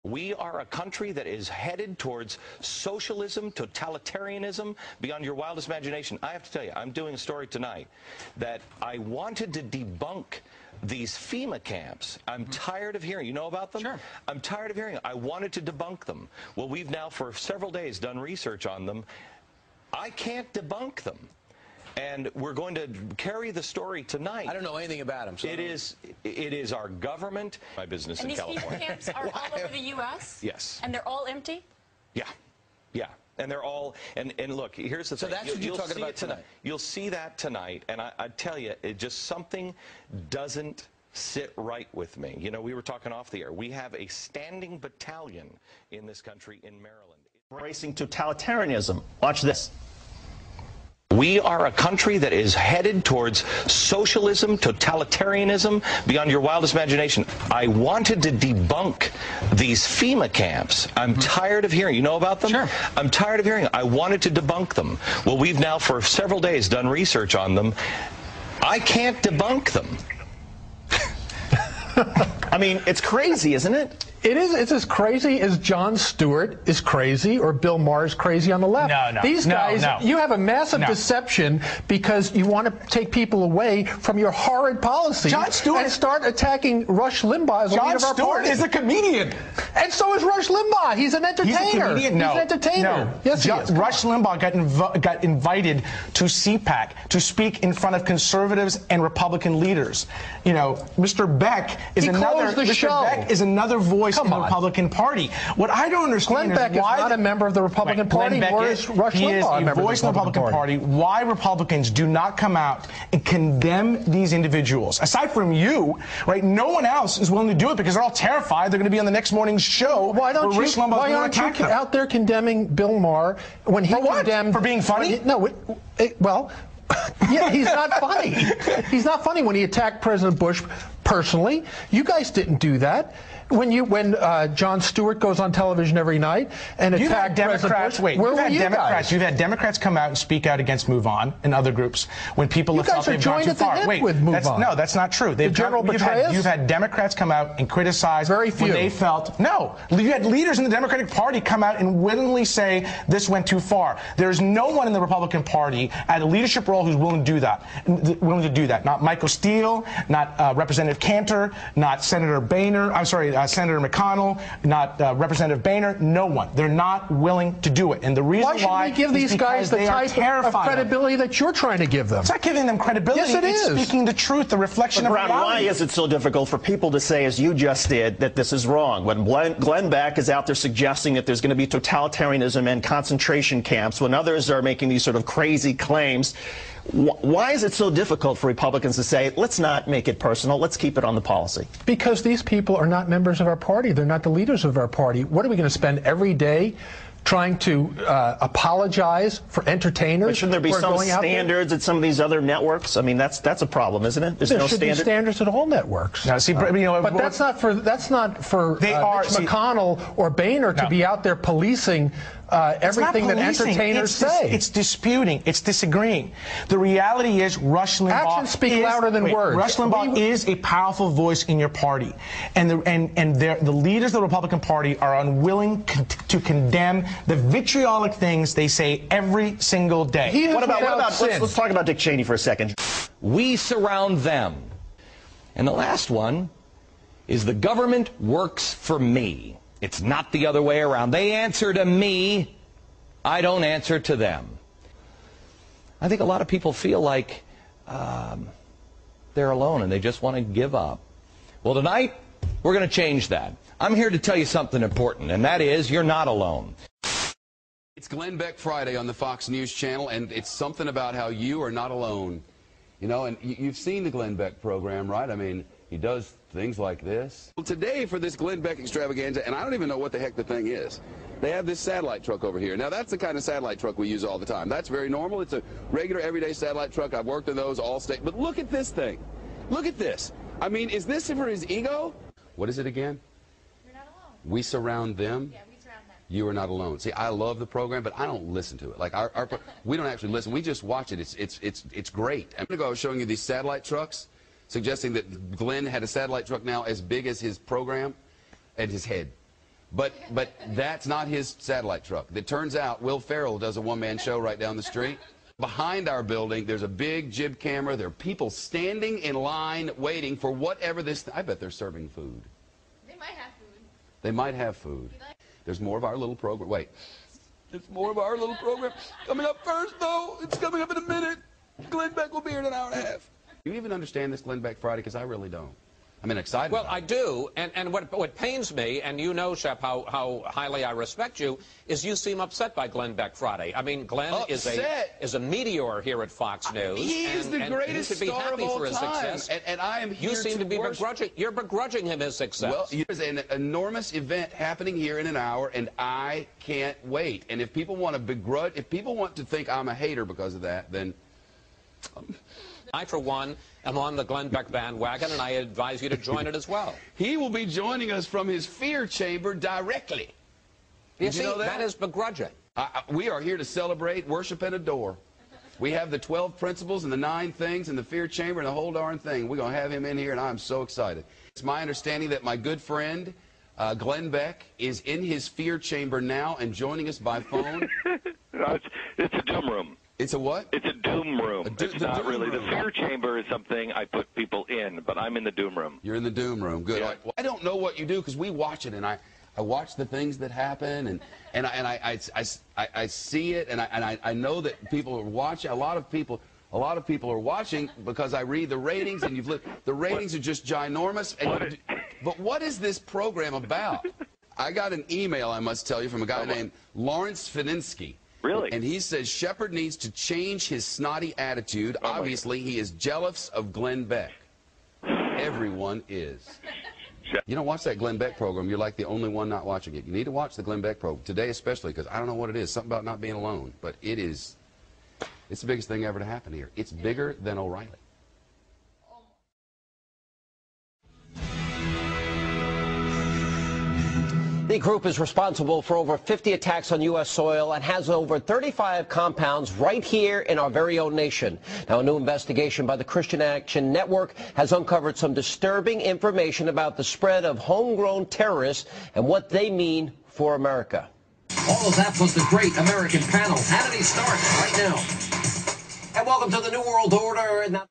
We are a country that is headed towards socialism, totalitarianism, beyond your wildest imagination. I have to tell you, I'm doing a story tonight that I wanted to debunk these FEMA camps. I'm tired of hearing. You know about them? Sure. I'm tired of hearing it. I wanted to debunk them. Well, we've now for several days done research on them. I can't debunk them. And we're going to carry the story tonight. I don't know anything about them. So it is our government, my business in California. And these FEMA camps are all over the U.S.? Yes. And they're all empty? Yeah. Yeah. And they're all, and look, here's the thing. So that's what you're talking about tonight. You'll see that tonight, and I tell you, it just something doesn't sit right with me. You know, we were talking off the air. We have a standing battalion in this country in Maryland. Embracing totalitarianism. Watch this. We are a country that is headed towards socialism, totalitarianism, beyond your wildest imagination. I wanted to debunk these FEMA camps. I'm tired of hearing. You know about them? Sure. I'm tired of hearing. I wanted to debunk them. Well, we've now for several days done research on them. I can't debunk them. I mean, it's crazy, isn't it? It is. It's as crazy as Jon Stewart is crazy or Bill Maher is crazy on the left. No. These guys, you have a massive deception because you want to take people away from your horrid policy and start attacking Rush Limbaugh as a leader of our party. Jon Stewart is a comedian. And so is Rush Limbaugh. He's an entertainer. He's a comedian? No. He's an entertainer. No. Yes, he is. Rush Limbaugh got invited to CPAC to speak in front of conservatives and Republican leaders. You know, Mr. Beck is another voice in the Republican Party. What I don't understand Glenn Beck is not a member of the Republican Party, nor is Rush Limbaugh a member of the voice in the Republican Party. Why Republicans do not come out and condemn these individuals? Aside from you, right? No one else is willing to do it because they're all terrified they're going to be on the next morning's show. Why aren't you out there condemning Bill Maher when he condemned for being funny? Well. Yeah, he's not funny. He's not funny when he attacked President Bush personally. You guys didn't do that. When Jon Stewart goes on television every night and attacks President Bush, where were you guys? You've had Democrats come out and speak out against Move On and other groups when people have felt they've gone too far. No, that's not true. You've had Democrats come out and criticize when they felt you had leaders in the Democratic Party come out and willingly say this went too far. There's no one in the Republican Party at a leadership role who's willing to do that. Not Michael Steele, not Representative Cantor, not Senator Boehner. I'm sorry. Senator McConnell, not Representative Boehner, no one. They're not willing to do it. And the reason why should we give these guys the type of credibility that you're trying to give them? It's not giving them credibility. Yes, it is. It's speaking the truth, the reflection of reality. Why is it so difficult for people to say, as you just did, that this is wrong? When Glenn Beck is out there suggesting that there's going to be totalitarianism and concentration camps, when others are making these sort of crazy claims, why is it so difficult for Republicans to say, let's not make it personal, let's keep it on the policy? Because these people are not members of our party. They're not the leaders of our party. What are we going to spend every day trying to apologize for entertainers? But shouldn't there be some standards at some of these other networks? I mean, that's a problem, isn't it? There should be standards at all networks. Now, see, but that's not for Mitch McConnell or Boehner to be out there policing everything that entertainers say. It's disputing. It's disagreeing. The reality is Rush Limbaugh actions speak louder than words. Rush Limbaugh is a powerful voice in your party. And the leaders of the Republican Party are unwilling to condemn the vitriolic things they say every single day. Let's talk about Dick Cheney for a second. We surround them. And the last one is the government works for me. It's not the other way around. They answer to me. I don't answer to them. I think a lot of people feel like they're alone and they just want to give up. Well, tonight, we're going to change that. I'm here to tell you something important, and that is you're not alone. It's Glenn Beck Friday on the Fox News Channel, and it's something about how you are not alone. You know, and you've seen the Glenn Beck program, right? I mean, he does things like this. Well, today for this Glenn Beck extravaganza, and I don't even know what the heck the thing is, they have this satellite truck over here. Now, that's the kind of satellite truck we use all the time. That's very normal. It's a regular, everyday satellite truck. I've worked in those all state. But look at this thing. Look at this. I mean, is this for his ego? What is it again? You're not alone. We surround them. Yeah, we surround them. You are not alone. See, I love the program, but I don't listen to it. Like we don't actually listen. We just watch it. It's great. A minute ago, I was showing you these satellite trucks, suggesting that Glenn had a satellite truck now as big as his program and his head. But that's not his satellite truck. It turns out Will Ferrell does a one-man show right down the street. Behind our building, there's a big jib camera. There are people standing in line waiting for whatever this... I bet they're serving food. They might have food. They might have food. There's more of our little program. Wait. There's more of our little program. Coming up first, though. It's coming up in a minute. Glenn Beck will be here in an hour and a half. Do you even understand this Glenn Beck Friday? Because I really don't. I'm excited. Well, I do, and what pains me, and you know, Shep, how highly I respect you, is you seem upset by Glenn Beck Friday. I mean, Glenn is a meteor here at Fox News. He is the greatest star of all time, and I am here You seem to be begrudging. You're begrudging him his success. Well, there's an enormous event happening here in an hour, and I can't wait. And if people want to begrudge, if people want to think I'm a hater because of that, then. I, for one, am on the Glenn Beck bandwagon, and I advise you to join it as well. He will be joining us from his fear chamber directly. You see, that is begrudging. We are here to celebrate, worship, and adore. We have the 12 principles and the 9 things and the fear chamber and the whole darn thing. We're going to have him in here, and I'm so excited. It's my understanding that my good friend, Glenn Beck, is in his fear chamber now and joining us by phone. It's a doom room. It's a what? It's a doom room. It's not really. The fear chamber is something I put people in, but I'm in the doom room. You're in the doom room. Good. Yeah. Well, I don't know what you do because we watch it, and I watch the things that happen, and I see it, and I know that people are watching. A lot of people are watching because I read the ratings, and the ratings are just ginormous. But what is this program about? I got an email, I must tell you, from a guy named Lawrence Fininsky. Really? And he says Shepard needs to change his snotty attitude. Obviously, he is jealous of Glenn Beck. Everyone is. You don't watch that Glenn Beck program, you're like the only one not watching it. You need to watch the Glenn Beck program, today especially, because I don't know what it is. Something about not being alone. But it's the biggest thing ever to happen here. It's bigger than O'Reilly. The group is responsible for over 50 attacks on U.S. soil and has over 35 compounds right here in our very own nation. Now, a new investigation by the Christian Action Network has uncovered some disturbing information about the spread of homegrown terrorists and what they mean for America. All of that plus the great American panel. Hannity starts right now. And welcome to the New World Order.